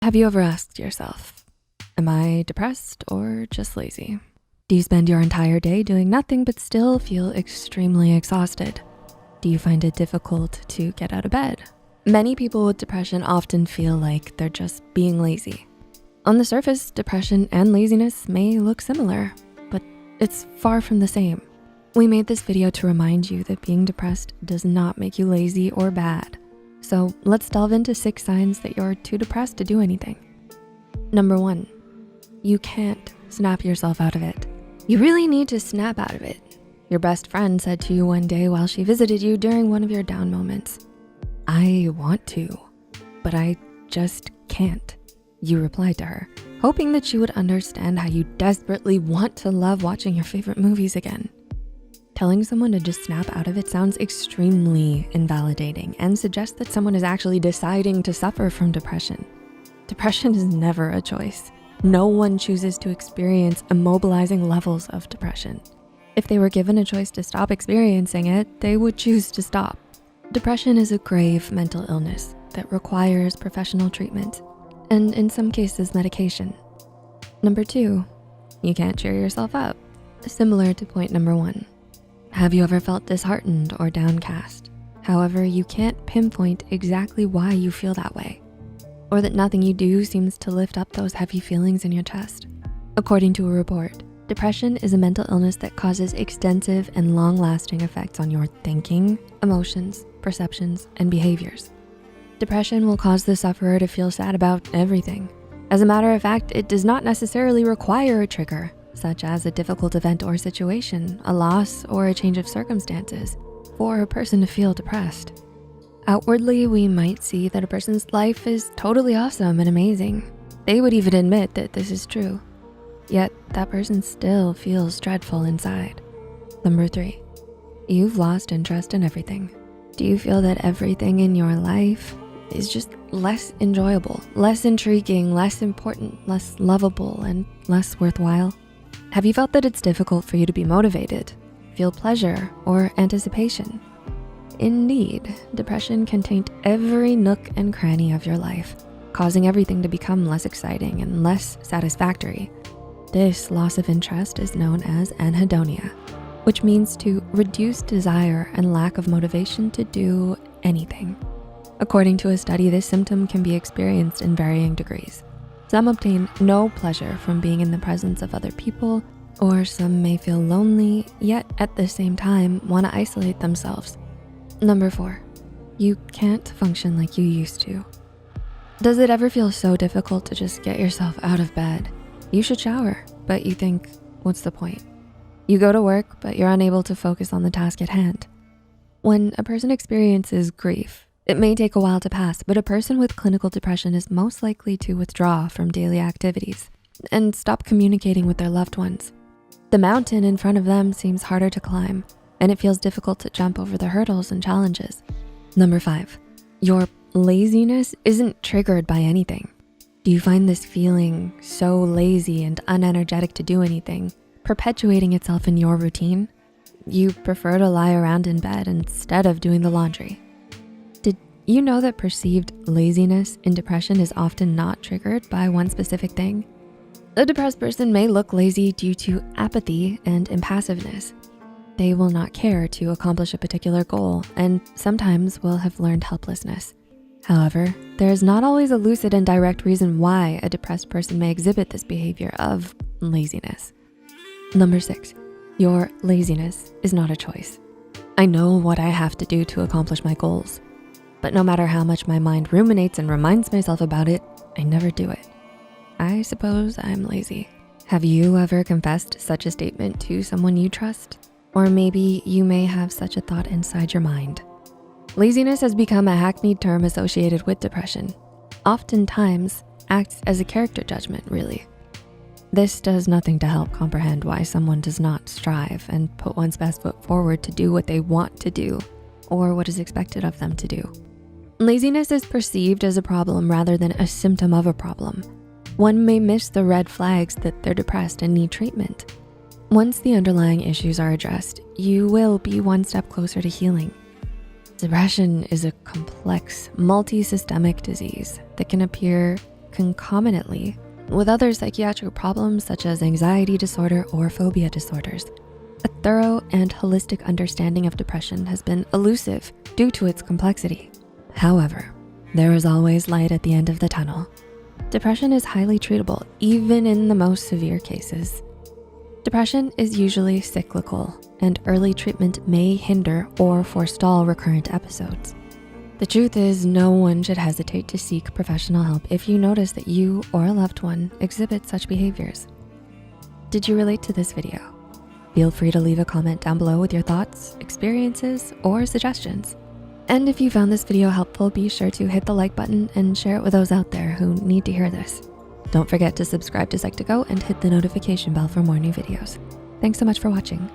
Have you ever asked yourself, am I depressed or just lazy? Do you spend your entire day doing nothing but still feel extremely exhausted? Do you find it difficult to get out of bed? Many people with depression often feel like they're just being lazy. On the surface, depression and laziness may look similar, but it's far from the same. We made this video to remind you that being depressed does not make you lazy or bad. So let's delve into 6 signs that you're too depressed to do anything. Number 1, you can't snap yourself out of it. You really need to snap out of it. Your best friend said to you one day while she visited you during one of your down moments, "I want to, but I just can't." You replied to her, hoping that she would understand how you desperately want to love watching your favorite movies again. Telling someone to just snap out of it sounds extremely invalidating and suggests that someone is actually deciding to suffer from depression. Depression is never a choice. No one chooses to experience immobilizing levels of depression. If they were given a choice to stop experiencing it, they would choose to stop. Depression is a grave mental illness that requires professional treatment and in some cases medication. Number 2, you can't cheer yourself up. Similar to point number 1. Have you ever felt disheartened or downcast? However, you can't pinpoint exactly why you feel that way, or that nothing you do seems to lift up those heavy feelings in your chest. According to a report, depression is a mental illness that causes extensive and long-lasting effects on your thinking, emotions, perceptions, and behaviors. Depression will cause the sufferer to feel sad about everything. As a matter of fact, it does not necessarily require a trigger, such as a difficult event or situation, a loss, or a change of circumstances, for a person to feel depressed. Outwardly, we might see that a person's life is totally awesome and amazing. They would even admit that this is true. Yet that person still feels dreadful inside. Number 3, you've lost interest in everything. Do you feel that everything in your life is just less enjoyable, less intriguing, less important, less lovable, and less worthwhile? Have you felt that it's difficult for you to be motivated, feel pleasure, or anticipation? Indeed, depression can taint every nook and cranny of your life, causing everything to become less exciting and less satisfactory. This loss of interest is known as anhedonia, which means to reduce desire and lack of motivation to do anything. According to a study, this symptom can be experienced in varying degrees. Some obtain no pleasure from being in the presence of other people, or some may feel lonely, yet at the same time wanna isolate themselves. Number 4, you can't function like you used to. Does it ever feel so difficult to just get yourself out of bed? You should shower, but you think, what's the point? You go to work, but you're unable to focus on the task at hand. When a person experiences grief, it may take a while to pass, but a person with clinical depression is most likely to withdraw from daily activities and stop communicating with their loved ones. The mountain in front of them seems harder to climb, and it feels difficult to jump over the hurdles and challenges. Number 5, your laziness isn't triggered by anything. Do you find this feeling so lazy and unenergetic to do anything perpetuating itself in your routine? You prefer to lie around in bed instead of doing the laundry. Did you know that perceived laziness in depression is often not triggered by one specific thing? A depressed person may look lazy due to apathy and impassiveness. They will not care to accomplish a particular goal and sometimes will have learned helplessness. However, there is not always a lucid and direct reason why a depressed person may exhibit this behavior of laziness. Number 6, your laziness is not a choice. I know what I have to do to accomplish my goals, but no matter how much my mind ruminates and reminds myself about it, I never do it. I suppose I'm lazy. Have you ever confessed such a statement to someone you trust? Or maybe you may have such a thought inside your mind. Laziness has become a hackneyed term associated with depression. Oftentimes acts as a character judgment, really. This does nothing to help comprehend why someone does not strive and put one's best foot forward to do what they want to do or what is expected of them to do. Laziness is perceived as a problem rather than a symptom of a problem. One may miss the red flags that they're depressed and need treatment. Once the underlying issues are addressed, you will be one step closer to healing. Depression is a complex, multi-systemic disease that can appear concomitantly with other psychiatric problems such as anxiety disorder or phobia disorders. A thorough and holistic understanding of depression has been elusive due to its complexity. However, there is always light at the end of the tunnel. Depression is highly treatable, even in the most severe cases. Depression is usually cyclical, and early treatment may hinder or forestall recurrent episodes. The truth is, no one should hesitate to seek professional help if you notice that you or a loved one exhibit such behaviors. Did you relate to this video? Feel free to leave a comment down below with your thoughts, experiences, or suggestions. And if you found this video helpful, be sure to hit the like button and share it with those out there who need to hear this. Don't forget to subscribe to Psych2Go and hit the notification bell for more new videos. Thanks so much for watching.